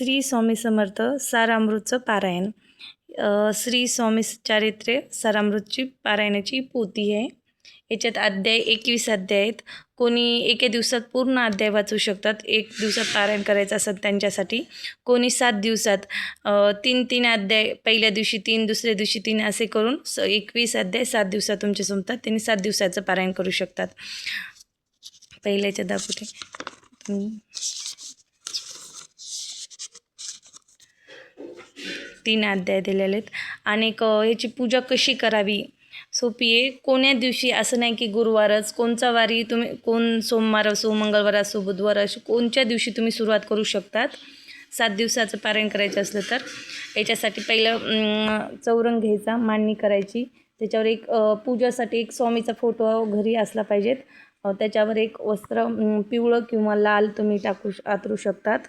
श्री स्वामी समर्थ सारामृतचं पारायण. श्री स्वामी चारित्र्य सारामृतची पारायणाची पोथी आहे. याच्यात अध्याय 21 अध्याय आहेत. कोणी एके दिवसात पूर्ण अध्याय वाचू शकतात. एक दिवसात पारायण करायचं असतं त्यांच्यासाठी. कोणी 7 दिवसात 3 अध्याय, पहिल्या दिवशी 3, दुसऱ्या दिवशी 3 असे करून 21 अध्याय 7 दिवसात तुमचे संपतात. त्यांनी 7 दिवसाचं पारायण करू शकतात. पहिल्याच्या दाखवते 3 अध्याय दिलेले आहेत. आणि याची पूजा कशी करावी सोपी आहे. कोण्या दिवशी असं नाही की गुरुवारच, कोणचा वारी तुम्ही, कोण सोमवार असो, मंगळवार असो, बुधवार असो, कोणत्या दिवशी तुम्ही सुरुवात करू शकतात. 7 दिवसाचं पारायण करायचं असलं तर याच्यासाठी पहिलं चौरंग घ्यायचा, मांडणी करायची. त्याच्यावर एक पूजासाठी एक स्वामीचा फोटो घरी असला पाहिजेत. त्याच्यावर एक वस्त्र पिवळं किंवा लाल तुम्ही आथरू शकतात.